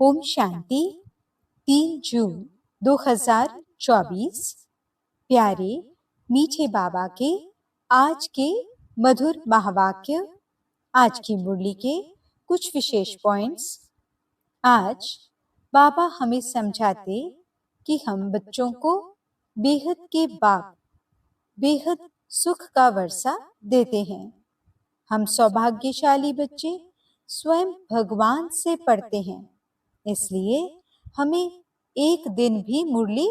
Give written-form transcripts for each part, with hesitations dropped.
ओम शांति। 3 जून 2024। प्यारे मीठे बाबा के आज के मधुर महावाक्य, आज की मुरली के कुछ विशेष पॉइंट्स। आज बाबा हमें समझाते कि हम बच्चों को बेहद के बाप बेहद सुख का वर्षा देते हैं। हम सौभाग्यशाली बच्चे स्वयं भगवान से पढ़ते हैं, इसलिए हमें एक दिन भी मुरली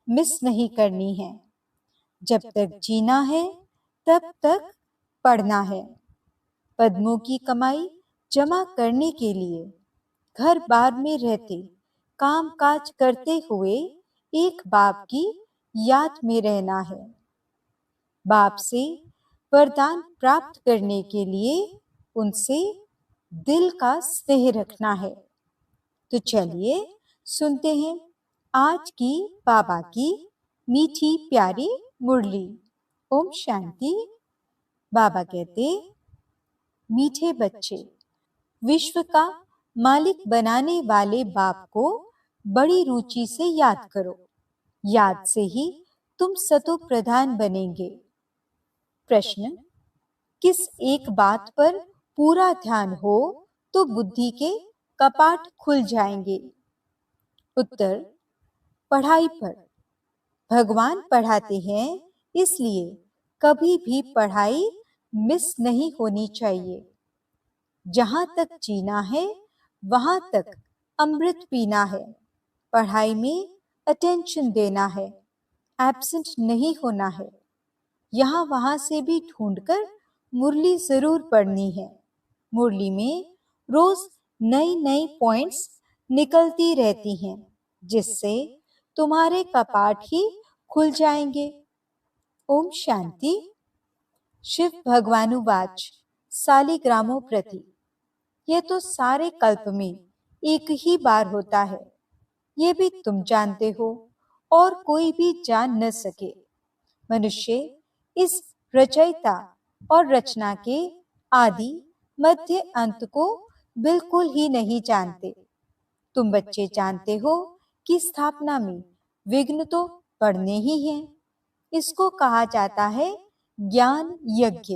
मिस नहीं करनी है। जब तक जीना है तब तक पढ़ना है। पद्मों की कमाई जमा करने के लिए घर बार में रहते काम काज करते हुए एक बाप की याद में रहना है। बाप से वरदान प्राप्त करने के लिए उनसे दिल का स्नेह रखना है। तो चलिए सुनते हैं आज की बाबा की मीठी प्यारी मुरली। ओम शांति। बाबा कहते, मीठे बच्चे, विश्व का मालिक बनाने वाले बाप को बड़ी रुचि से याद करो। याद से ही तुम सतो प्रधान बनेंगे। प्रश्न, किस एक बात पर पूरा ध्यान हो तो बुद्धि के कपाट खुल जाएंगे? उत्तर, पढ़ाई पर। भगवान पढ़ाते हैं, इसलिए कभी भी पढ़ाई मिस नहीं होनी चाहिए। जहां तक जीना है वहां तक अमृत पीना है। पढ़ाई में अटेंशन देना है, एब्सेंट नहीं होना है। यहाँ वहां से भी ढूंढकर मुरली जरूर पढ़नी है। मुरली में रोज नई नई पॉइंट्स निकलती रहती हैं, जिससे तुम्हारे कपाट ही खुल जाएंगे। ओम शांति। शिव भगवानुवाच सालिग्रामों प्रति। यह तो सारे कल्प में एक ही बार होता है, ये भी तुम जानते हो और कोई भी जान न सके। मनुष्य इस रचयिता और रचना के आदि मध्य अंत को बिल्कुल ही नहीं जानते। तुम बच्चे जानते हो कि स्थापना में विघ्न तो पड़ने ही हैं। इसको कहा जाता है ज्ञान यज्ञ।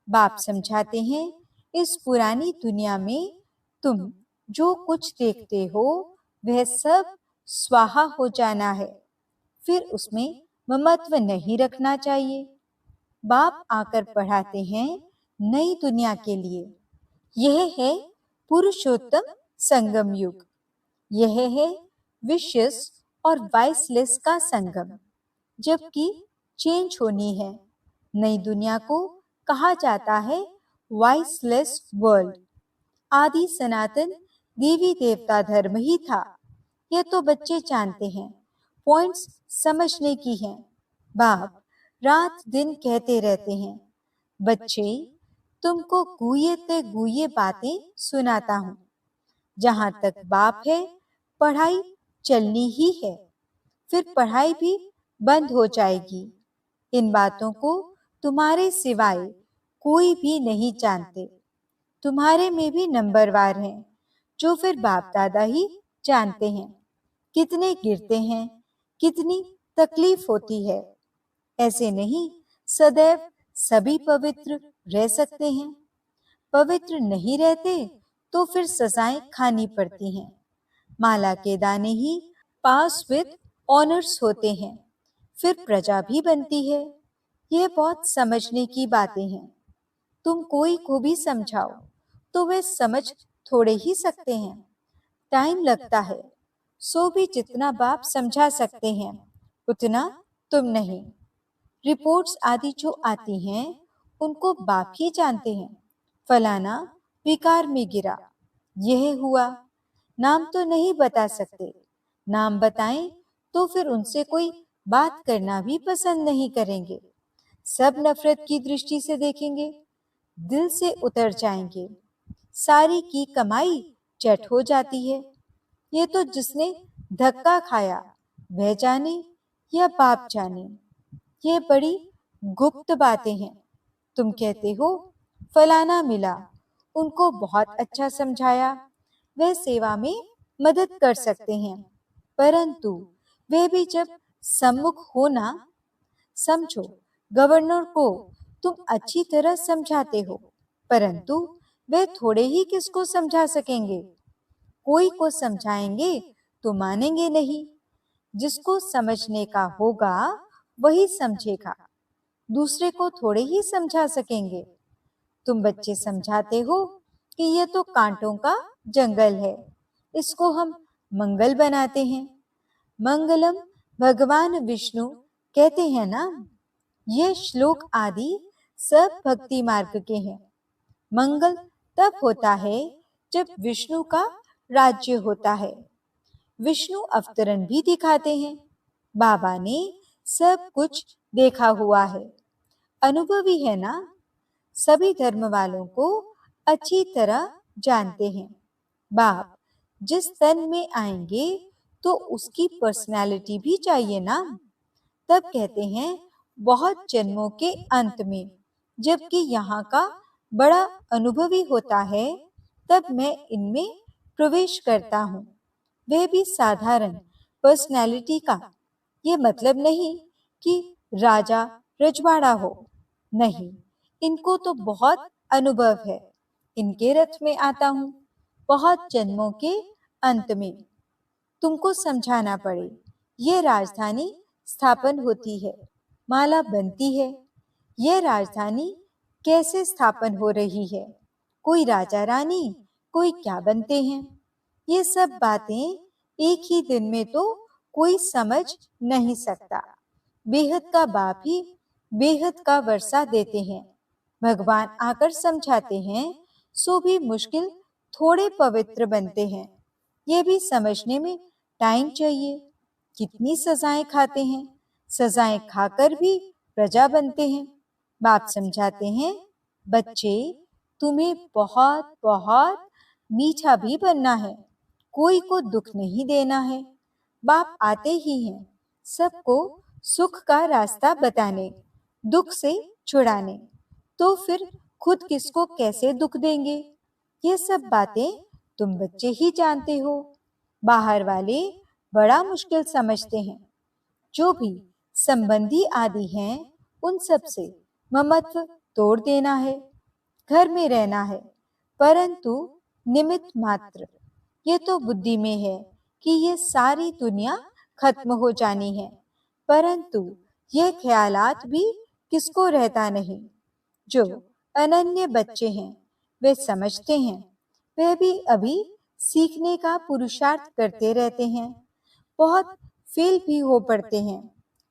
बाप समझाते हैं, इस पुरानी दुनिया में तुम जो कुछ देखते हो वह सब स्वाहा हो जाना है, फिर उसमें ममत्व नहीं रखना चाहिए। बाप आकर पढ़ाते हैं नई दुनिया के लिए। यह है पुरुषोत्तम संगम युग। यह है विशेष और वाइसलेस का संगम, जबकि चेंज होनी है। नई दुनिया को कहा जाता है वाइसलेस वर्ल्ड। आदि सनातन देवी देवता धर्म ही था। यह तो बच्चे जानते हैं, पॉइंट्स समझने की हैं। बाप रात दिन कहते रहते हैं, बच्चे तुमको गुये ते गुये बातें सुनाता हूँ। जहां तक बाप है पढ़ाई चलनी ही है, फिर पढ़ाई भी बंद हो जाएगी। इन बातों को तुम्हारे सिवाय कोई भी नहीं जानते। तुम्हारे में भी नंबरवार हैं, जो फिर बाप दादा ही जानते हैं। कितने गिरते हैं, कितनी तकलीफ होती है। ऐसे नहीं सदैव सभी पवित्र रह सकते हैं। पवित्र नहीं रहते तो फिर सजाएं खानी पड़ती हैं। माला के दाने ही पास विद ऑनर्स होते हैं, फिर प्रजा भी बनती है। यह बहुत समझने की बातें हैं। तुम कोई को भी समझाओ तो वे समझ थोड़े ही सकते हैं, टाइम लगता है। सो भी जितना बाप समझा सकते हैं उतना तुम नहीं। रिपोर्ट्स आदि जो आती हैं उनको बाप ही जानते हैं। फलाना विकार में गिरा, यह हुआ। नाम तो नहीं बता सकते। नाम बताएं तो फिर उनसे कोई बात करना भी पसंद नहीं करेंगे। सब नफरत की दृष्टि से देखेंगे, दिल से उतर जाएंगे। सारी की कमाई चट हो जाती है। ये तो जिसने धक्का खाया वह जाने या बाप जाने। ये बड़ी गुप्त बातें हैं। तुम कहते हो फलाना मिला, उनको बहुत अच्छा समझाया, वह सेवा में मदद कर सकते हैं, परंतु वे भी जब सम्मुख हो ना, समझो, गवर्नर को तुम अच्छी तरह समझाते हो, परंतु वे थोड़े ही किसको समझा सकेंगे। कोई को समझाएंगे तो मानेंगे नहीं। जिसको समझने का होगा वही समझेगा, दूसरे को थोड़े ही समझा सकेंगे। तुम बच्चे समझाते हो कि यह तो कांटों का जंगल है, इसको हम मंगल बनाते हैं। मंगलम भगवान विष्णु कहते हैं ना। ये श्लोक आदि सब भक्ति मार्ग के हैं। मंगल तब होता है जब विष्णु का राज्य होता है। विष्णु अवतरण भी दिखाते हैं। बाबा ने सब कुछ देखा हुआ है, अनुभवी है ना। सभी धर्म वालों को अच्छी तरह जानते हैं। बाप जिस तन में आएंगे तो उसकी पर्सनालिटी भी चाहिए ना। तब कहते हैं बहुत जन्मों के अंत में, जबकि यहाँ का बड़ा अनुभवी होता है, तब मैं इनमें प्रवेश करता हूँ। वह भी साधारण पर्सनालिटी का। ये मतलब नहीं कि राजा रजवाड़ा हो, नहीं, इनको तो बहुत अनुभव है। इनके रथ में आता हूँ बहुत जन्मों के अंत में। तुमको समझाना पड़े, ये राजधानी स्थापन होती है, माला बनती है। यह राजधानी कैसे स्थापन हो रही है, कोई राजा रानी, कोई क्या बनते हैं। ये सब बातें एक ही दिन में तो कोई समझ नहीं सकता। बेहद का बाप ही बेहद का वर्षा देते हैं। भगवान आकर समझाते हैं, सो भी मुश्किल थोड़े पवित्र बनते हैं। ये भी समझने में टाइम चाहिए। कितनी सजाएं खाते हैं, सजाएं खाकर भी प्रजा बनते हैं। बाप समझाते हैं, बच्चे तुम्हें बहुत बहुत मीठा भी बनना है, कोई को दुख नहीं देना है। बाप आते ही हैं सबको सुख का रास्ता बताने, दुख से छुड़ाने। तो फिर खुद किसको कैसे दुख देंगे। ये सब बातें तुम बच्चे ही जानते हो। बाहर वाले बड़ा मुश्किल समझते हैं। जो भी संबंधी आदि हैं उन सब से ममत्व तोड़ देना है, घर में रहना है, परंतु निमित्त मात्र। ये तो बुद्धि में है कि ये सारी दुनिया खत्म हो जानी है, परंतु ये ख्यालात भी किसको रहता नहीं। जो अनन्य बच्चे हैं वे समझते हैं, वे भी अभी सीखने का पुरुषार्थ करते रहते हैं, बहुत फेल भी हो पड़ते हैं।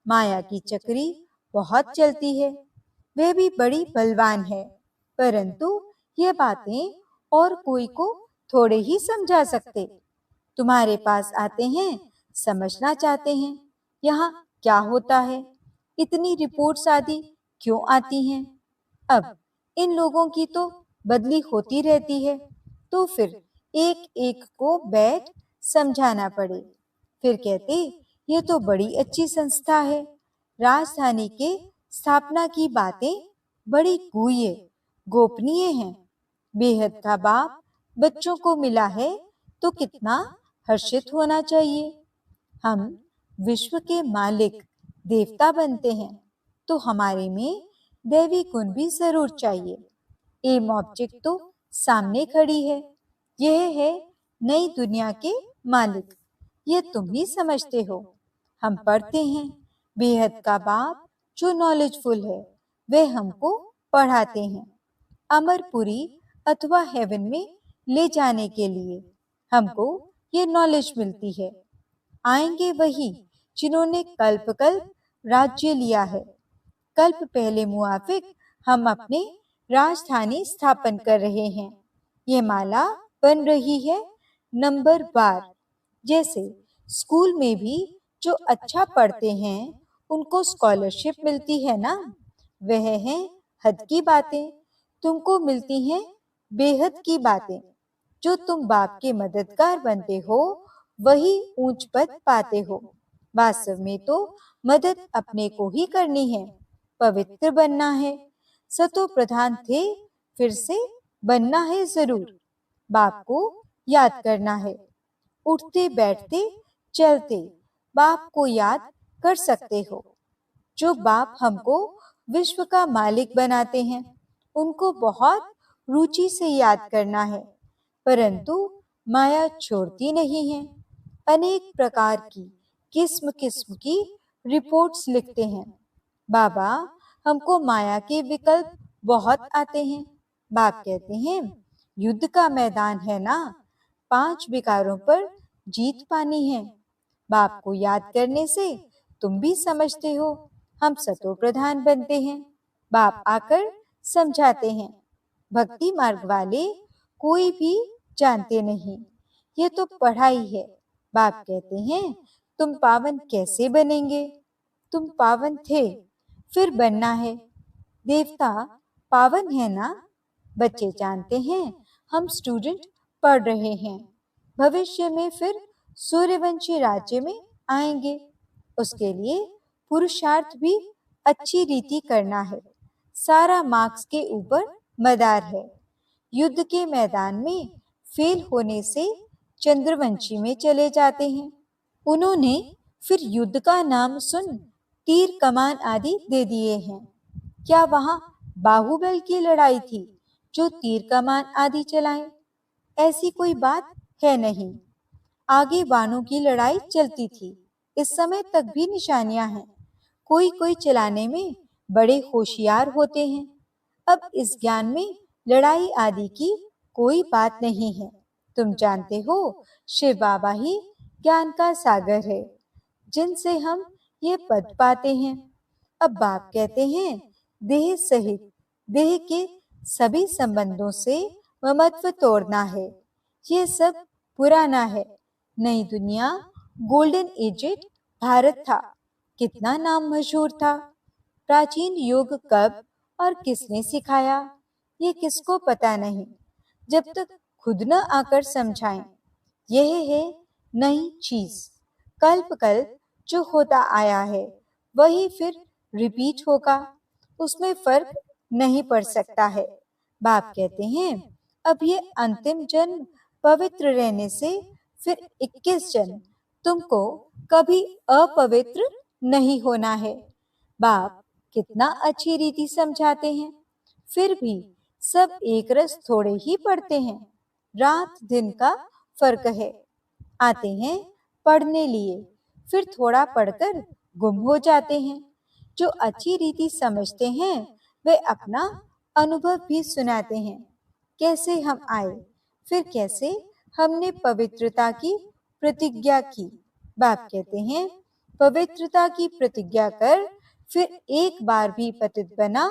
माया की चक्री बहुत चलती है, वे भी बड़ी बलवान है, परंतु ये बातें और कोई को थोड़े ही समझा सकते। तुम्हारे पास आते हैं, समझना चाहते हैं यहाँ क्या होता है, इतनी रिपोर्ट्स आदि क्यों आती हैं। अब इन लोगों की तो बदली होती रहती है, तो फिर एक एक को बैठ समझाना पड़े। फिर कहते, ये तो बड़ी अच्छी संस्था है, राजधानी के स्थापना की बातें बड़ी गुह्य गोपनीय हैं। बेहद का बाप बच्चों को मिला है तो कितना हर्षित होना चाहिए। हम विश्व के मालिक देवता बनते हैं तो हमारे में दैवी गुण भी जरूर चाहिए। एम ऑब्जेक्ट तो सामने खड़ी है, यह है नई दुनिया के मालिक। ये तुम ही समझते हो। हम पढ़ते हैं, बेहद का बाप जो नॉलेजफुल है वह हमको पढ़ाते हैं, अमरपुरी अथवा हेवन में ले जाने के लिए हमको ये नॉलेज मिलती है। आएंगे वही जिन्होंने कल्प कल्प राज्य लिया है। कल्प पहले मुआफिक हम अपने राजधानी स्थापन कर रहे हैं। ये माला बन रही है नंबर बार। जैसे स्कूल में भी जो अच्छा पढ़ते हैं उनको स्कॉलरशिप मिलती है ना, वह है हद की बातें। तुमको मिलती हैं बेहद की बातें। जो तुम बाप के मददगार बनते हो वही ऊंच पद पाते हो। वास्तव में तो मदद अपने को ही करनी है, पवित्र बनना है। सतो प्रधान थे, फिर से बनना है जरूर। बाप को याद करना है। उठते बैठते चलते बाप को याद कर सकते हो। जो बाप हमको विश्व का मालिक बनाते हैं, उनको बहुत रुचि से याद करना है, परंतु माया छोड़ती नहीं है। अनेक प्रकार की किस्म किस्म की रिपोर्ट्स लिखते हैं। बाबा, हमको माया के विकल्प बहुत आते हैं। बाप कहते हैं, युद्ध का मैदान है ना, 5 विकारों पर जीत पानी है। बाप को याद करने से तुम भी समझते हो हम सतो प्रधान बनते हैं। बाप आकर समझाते हैं, भक्ति मार्ग वाले कोई भी जानते नहीं, ये तो पढ़ाई है। बाप कहते हैं, तुम पावन कैसे बनेंगे? तुम पावन थे, फिर बनना है। देवता पावन है ना? बच्चे जानते हैं हम स्टूडेंट पढ़ रहे हैं, भविष्य में फिर सूर्यवंशी राज्य में आएंगे। उसके लिए पुरुषार्थ भी अच्छी रीति करना है। सारा मार्क्स के ऊपर मदार है। युद्ध के मैदान में फेल होने से चंद्रवंशी में चले जाते हैं। उन्होंने फिर युद्ध का नाम सुन तीर कमान आदि दे दिए हैं। क्या वहां बाहुबल की लड़ाई थी जो तीर कमान आदि चलाए? ऐसी कोई बात है नहीं। आगे बाणों की लड़ाई चलती थी। इस समय तक भी निशानियां हैं। कोई कोई चलाने में बड़े होशियार होते हैं। अब इस ज्ञान में लड़ाई आदि की कोई बात नहीं है। तुम जानते हो, शिव बाबा ही ज्ञान का सागर है, जिनसे हम ये पद पाते हैं। अब बाप कहते हैं, देह सहित देह के सभी संबंधों से ममत्व तोड़ना है। ये सब पुराना है। नई दुनिया, गोल्डन एजेड भारत था। कितना नाम मशहूर था। प्राचीन योग कब और किसने सिखाया, ये किसको पता नहीं, जब तक खुद न आकर समझाएं। यह है नई चीज। कल्प कल्प जो होता आया है वही फिर रिपीट होगा, उसमें फर्क नहीं पड़ सकता है। बाप कहते हैं, अब ये अंतिम जन्म पवित्र रहने से फिर 21 जन्म तुमको कभी अपवित्र नहीं होना है। बाप कितना अच्छी रीति समझाते हैं, फिर भी सब एक रस थोड़े ही पढ़ते हैं। रात दिन का फर्क है। आते हैं पढ़ने लिए, फिर थोड़ा पढ़कर गुम हो जाते हैं। जो अच्छी रीति समझते हैं वे अपना अनुभव भी सुनाते हैं। कैसे हम आए, फिर कैसे हमने पवित्रता की प्रतिज्ञा की। बाप कहते हैं, पवित्रता की प्रतिज्ञा कर, फिर एक बार भी पतित बना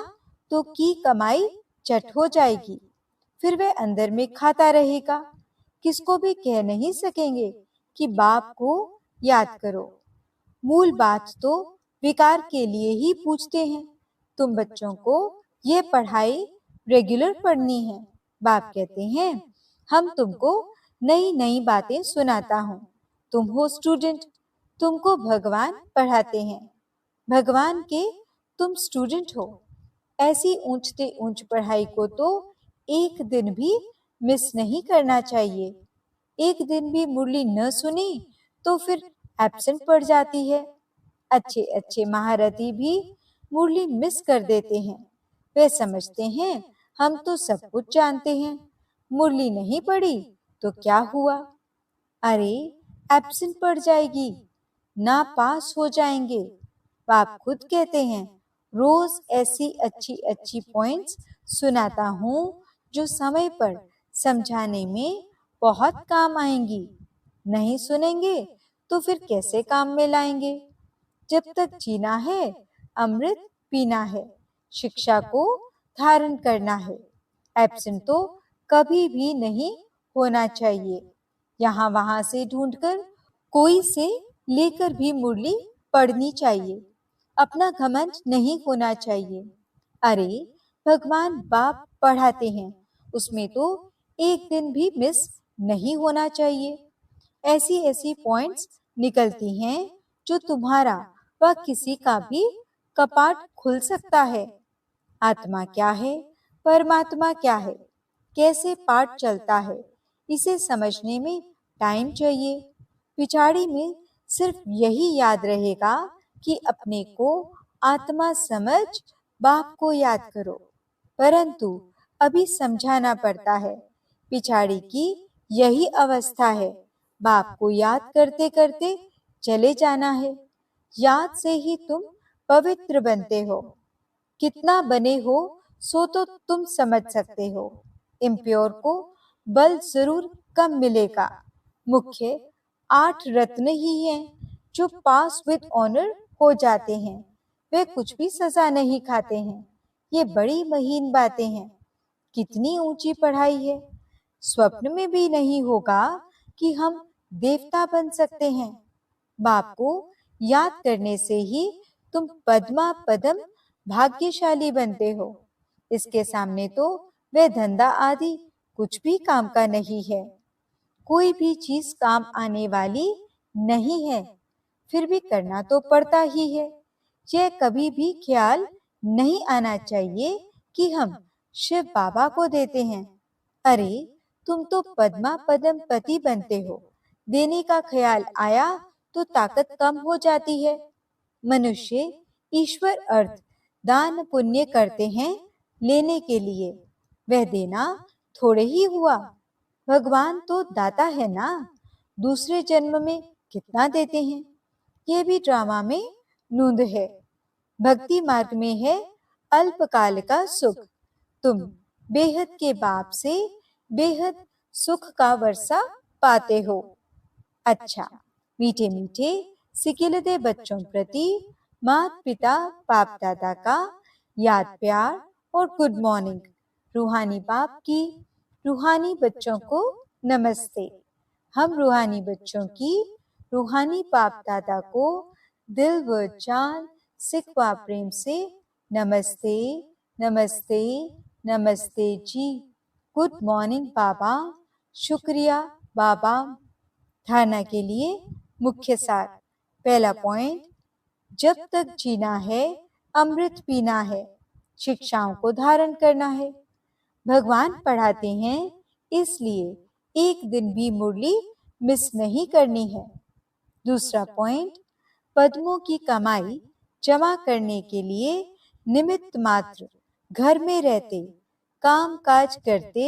तो की कमाई चट हो जाएगी। फिर वह अंदर में खाता रहेगा। किसको भी कह नहीं सकेंगे कि बाप को याद करो। मूल बात तो विकार के लिए ही पूछते हैं। तुम बच्चों को ये पढ़ाई रेगुलर पढ़नी है। बाप कहते हैं, हम तुमको नई नई बातें सुनाता हूँ। तुम हो स्टूडेंट, तुमको भगवान पढ़ाते हैं। भगवान के तुम स्टूडेंट हो। ऐसी ऊंचते ऊंच पढ़ाई को तो एक दिन भी मिस नहीं करना चाहिए। एक दिन भी मुरली न सुनी तो फिर एब्सेंट पड़ जाती है। अच्छे अच्छे महारथी भी मुरली मिस कर देते हैं। वे समझते हैं हम तो सब कुछ जानते हैं, मुरली नहीं पड़ी तो क्या हुआ। अरे, एब्सेंट पड़ जाएगी, ना पास हो जाएंगे। बाप खुद कहते हैं, रोज ऐसी अच्छी अच्छी पॉइंट्स सुनाता हूँ जो समय पर समझाने में बहुत काम आएंगी। नहीं सुनेंगे तो फिर कैसे काम में लाएंगे। जब तक जीना है अमृत पीना है, शिक्षा को धारण करना है। एब्सेंट तो कभी भी नहीं होना चाहिए। यहाँ वहां से ढूंढकर कोई से लेकर भी मुरली पढ़नी चाहिए। अपना घमंड नहीं होना चाहिए। अरे, भगवान बाप पढ़ाते हैं, उसमें तो एक दिन भी मिस नहीं होना चाहिए। ऐसी ऐसी पॉइंट्स निकलती हैं जो तुम्हारा व किसी का भी कपाट खुल सकता है। आत्मा क्या है, परमात्मा क्या है, कैसे पाठ चलता है, इसे समझने में टाइम चाहिए। पिछाड़ी में सिर्फ यही याद रहेगा कि अपने को आत्मा समझ बाप को याद करो, परंतु अभी समझाना पड़ता है। पिछाड़ी की यही अवस्था है, बाप को याद करते करते चले जाना है। याद से ही तुम पवित्र बनते हो। कितना बने हो सो तो तुम समझ सकते हो। इम्प्योर को बल जरूर कम मिलेगा। मुख्य 8 रत्न ही हैं जो पास विद ऑनर हो जाते हैं। वे कुछ भी सजा नहीं खाते हैं। ये बड़ी महीन बातें हैं। कितनी ऊंची पढ़ाई है। स्वप्न में भी नहीं होगा कि हम देवता बन सकते हैं। बाप को याद करने से ही तुम पद्मा पदम भाग्यशाली बनते हो। इसके सामने तो वे धंधा आदि कुछ भी काम का नहीं है। कोई भी चीज काम आने वाली नहीं है, फिर भी करना तो पड़ता ही है। यह कभी भी ख्याल नहीं आना चाहिए कि हम शिव बाबा को देते हैं। अरे तुम तो पद्मा पदम पति बनते हो। देने का ख्याल आया तो ताकत कम हो जाती है। मनुष्य ईश्वर अर्थ दान पुण्य करते हैं लेने के लिए। वह देना थोड़े ही हुआ। भगवान तो दाता है ना। दूसरे जन्म में कितना देते हैं, ये भी ड्रामा में नूंद है। भक्ति मार्ग में है अल्पकाल का सुख। तुम बेहद के बाप से बेहद सुख का वर्षा पाते हो। अच्छा, मीठे मीठे सिकिलते बच्चों प्रति माता पिता बाप दादा का याद प्यार और गुड मॉर्निंग। रूहानी बाप की रूहानी बच्चों को नमस्ते। हम रूहानी बच्चों की रूहानी बाप दादा को दिल व जान सिखवा प्रेम से नमस्ते नमस्ते नमस्ते जी। गुड मॉर्निंग बाबा। शुक्रिया बाबा। धारणा के लिए मुख्य सार। पहला पॉइंट, जब तक जीना है अमृत पीना है, शिक्षाओं को धारण करना है। भगवान पढ़ाते हैं, इसलिए एक दिन भी मुरली मिस नहीं करनी है। दूसरा पॉइंट, पद्मों की कमाई जमा करने के लिए निमित्त मात्र घर में रहते काम काज करते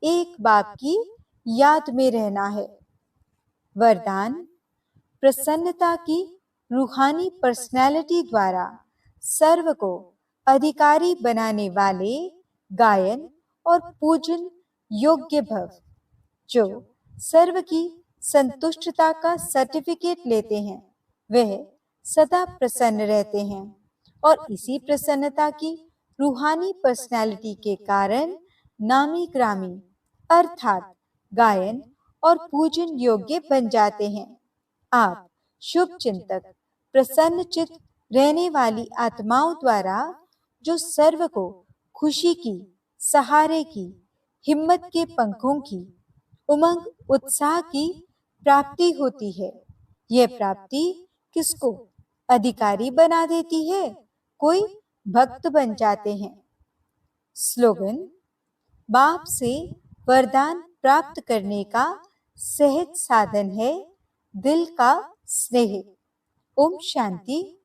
एक बाप की याद में रहना है। वरदान, प्रसन्नता की रूहानी पर्सनैलिटी द्वारा सर्व को अधिकारी बनाने वाले गायन और पूजन योग्य भव। जो सर्व की संतुष्टता का सर्टिफिकेट लेते हैं, वह सदा प्रसन्न रहते हैं और इसी प्रसन्नता की रूहानी पर्सनैलिटी के कारण नामी ग्रामी अर्थात गायन और पूजन योग्य बन जाते हैं। आप शुभ चिंतक प्रसन्न चित्त रहने वाली आत्माओं द्वारा जो सर्व को खुशी की, सहारे की, हिम्मत के पंखों की, उमंग उत्साह की प्राप्ति होती है। यह प्राप्ति किसको अधिकारी बना देती है? कोई भक्त बन जाते हैं। स्लोगन, बाप से वरदान प्राप्त करने का सहज साधन है दिल का स्नेह। ओम शांति।